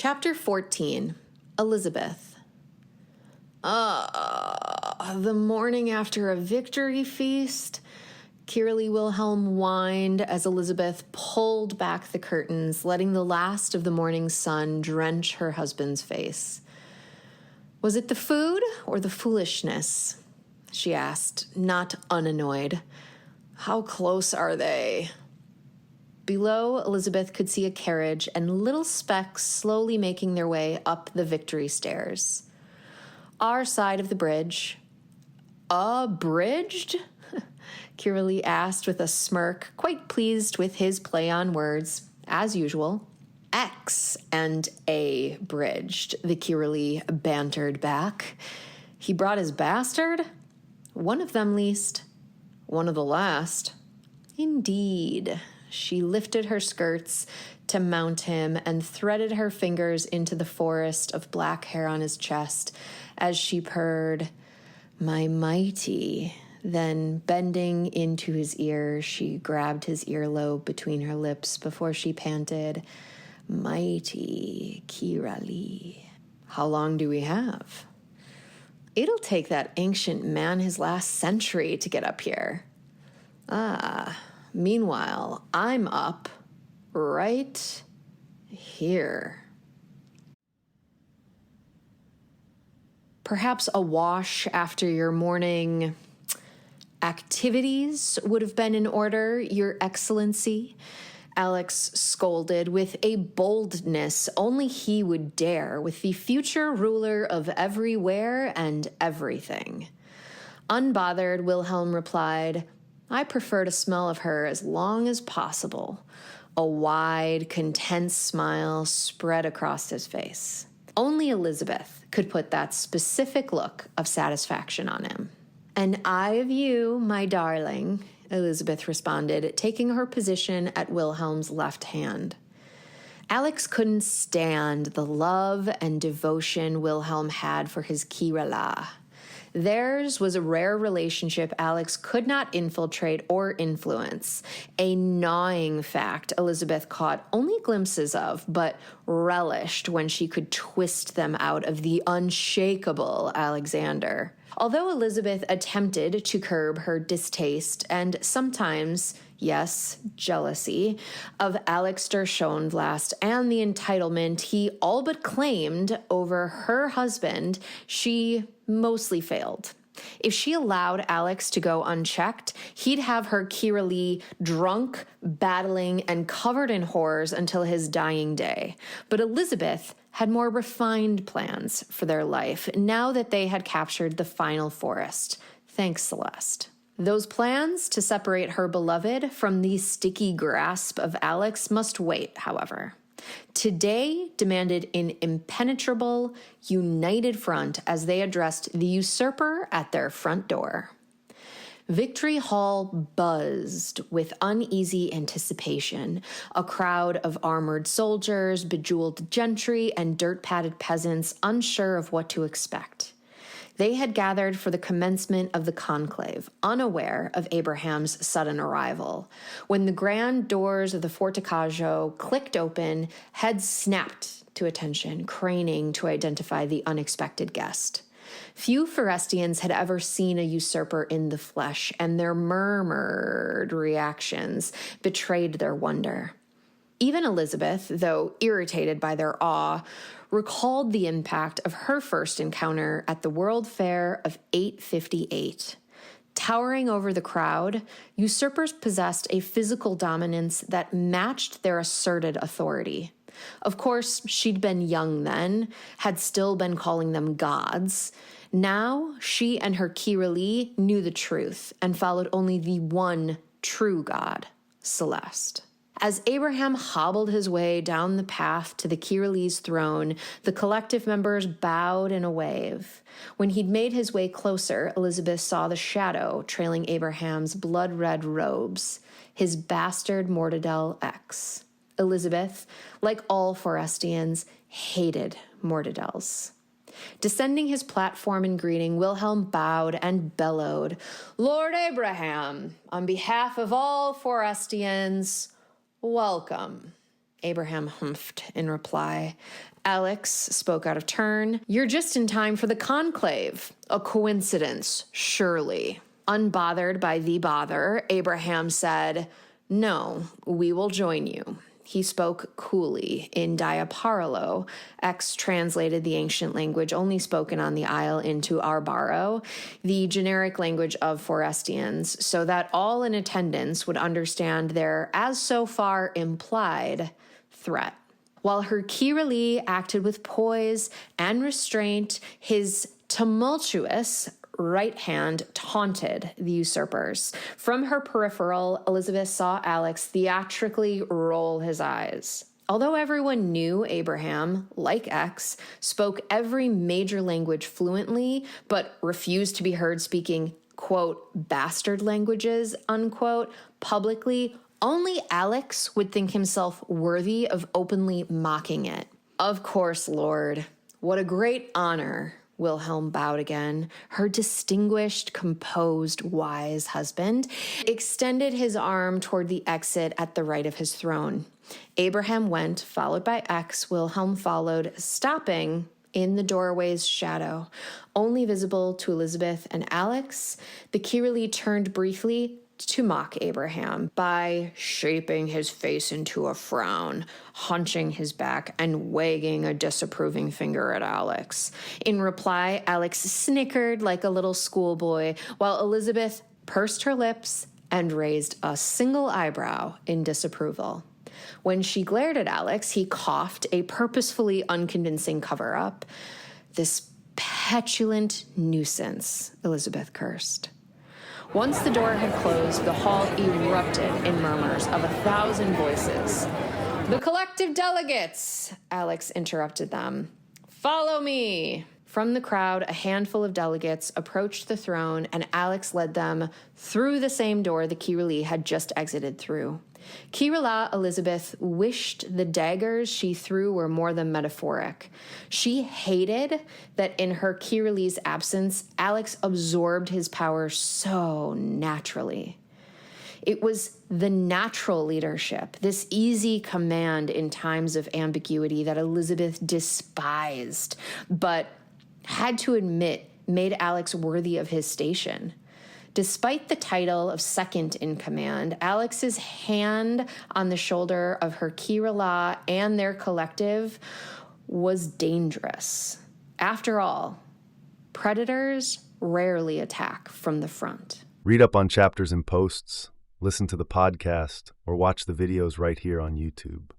Chapter 14, Elizabeth. The morning after a victory feast, Kierley Wilhelm whined as Elizabeth pulled back the curtains, letting the last of the morning sun drench her husband's face. Was it the food or the foolishness? She asked, not unannoyed. How close are they? Below, Elizabeth could see a carriage and little specks slowly making their way up the Victory stairs. Our side of the bridge. Abridged? Kierley asked with a smirk, quite pleased with his play on words, as usual. X and A bridged, the Kierley bantered back. He brought his bastard? One of them least. One of the last. Indeed. She lifted her skirts to mount him and threaded her fingers into the forest of black hair on his chest as she purred, "My mighty." Then, bending into his ear, she grabbed his earlobe between her lips before she panted, "Mighty Kierley. How long do we have?" "It'll take that ancient man his last century to get up here." Meanwhile, I'm up right here. Perhaps a wash after your morning activities would have been in order, Your Excellency, Alex scolded with a boldness only he would dare with the future ruler of everywhere and everything. Unbothered, Wilhelm replied, "I prefer to smell of her as long as possible." A wide, content smile spread across his face. Only Elizabeth could put that specific look of satisfaction on him. "An eye of you, my darling," Elizabeth responded, taking her position at Wilhelm's left hand. Alex couldn't stand the love and devotion Wilhelm had for his Kierley. Theirs was a rare relationship Alex could not infiltrate or influence, a gnawing fact Elizabeth caught only glimpses of, but relished when she could twist them out of the unshakable Alexander. Although Elizabeth attempted to curb her distaste and sometimes, yes, jealousy of Alex der Schoenblast and the entitlement he all but claimed over her husband, she mostly failed. If she allowed Alex to go unchecked, he'd have her Kierley drunk, battling, and covered in horrors until his dying day. But Elizabeth had more refined plans for their life now that they had captured the final forest. Thanks, Celeste. Those plans to separate her beloved from the sticky grasp of Alex must wait, however. Today demanded an impenetrable, united front as they addressed the usurper at their front door. Victory Hall buzzed with uneasy anticipation, a crowd of armored soldiers, bejeweled gentry, and dirt-padded peasants unsure of what to expect. They had gathered for the commencement of the conclave, unaware of Abraham's sudden arrival. When the grand doors of the Forticajo clicked open, heads snapped to attention, craning to identify the unexpected guest. Few Forestians had ever seen a usurper in the flesh, and their murmured reactions betrayed their wonder. Even Elizabeth, though irritated by their awe, recalled the impact of her first encounter at the World Fair of 858. Towering over the crowd, usurpers possessed a physical dominance that matched their asserted authority. Of course, she'd been young then, had still been calling them gods. Now, she and her Kierley knew the truth and followed only the one true god, Celeste. As Abraham hobbled his way down the path to the Kierley's throne, the collective members bowed in a wave. When he'd made his way closer, Elizabeth saw the shadow trailing Abraham's blood-red robes, his bastard Mortadel X. Elizabeth, like all Forestians, hated Mortadels. Descending his platform in greeting, Wilhelm bowed and bellowed, "Lord Abraham, on behalf of all Forestians, welcome." Abraham humphed in reply. Alex spoke out of turn. You're just in time for the conclave. A coincidence, surely. Unbothered by the bother, Abraham said, no, we will join you. He spoke coolly in Diaparalo. X translated the ancient language only spoken on the isle into Arbaro, the generic language of Forestians, so that all in attendance would understand their, as so far implied, threat. While her Kirili acted with poise and restraint, his tumultuous right hand taunted the usurpers. From her peripheral, Elizabeth saw Alex theatrically roll his eyes. Although everyone knew Abraham, like X, spoke every major language fluently, but refused to be heard speaking, quote, bastard languages, unquote, publicly, only Alex would think himself worthy of openly mocking it. Of course, Lord. What a great honor. Wilhelm bowed again. Her distinguished, composed, wise husband extended his arm toward the exit at the right of his throne. Abraham went, followed by X. Wilhelm followed, stopping in the doorway's shadow. Only visible to Elizabeth and Alex, the Kirili turned briefly to mock Abraham by shaping his face into a frown, hunching his back, and wagging a disapproving finger at Alex. In reply, Alex snickered like a little schoolboy, while Elizabeth pursed her lips and raised a single eyebrow in disapproval. When she glared at Alex, he coughed, a purposefully unconvincing cover-up. This petulant nuisance, Elizabeth cursed. Once the door had closed, the hall erupted in murmurs of 1,000 voices. The collective delegates, Alex interrupted them. Follow me. From the crowd, a handful of delegates approached the throne, and Alex led them through the same door the Kirili had just exited through. Kirila Elizabeth wished the daggers she threw were more than metaphoric. She hated that in her Kirili's absence, Alex absorbed his power so naturally. It was the natural leadership, this easy command in times of ambiguity that Elizabeth despised, but had to admit made Alex worthy of his station. Despite the title of second in command, Alex's hand on the shoulder of her Kirila and their collective was dangerous. After all, predators rarely attack from the front. Read up on chapters and posts, listen to the podcast, or watch the videos right here on YouTube.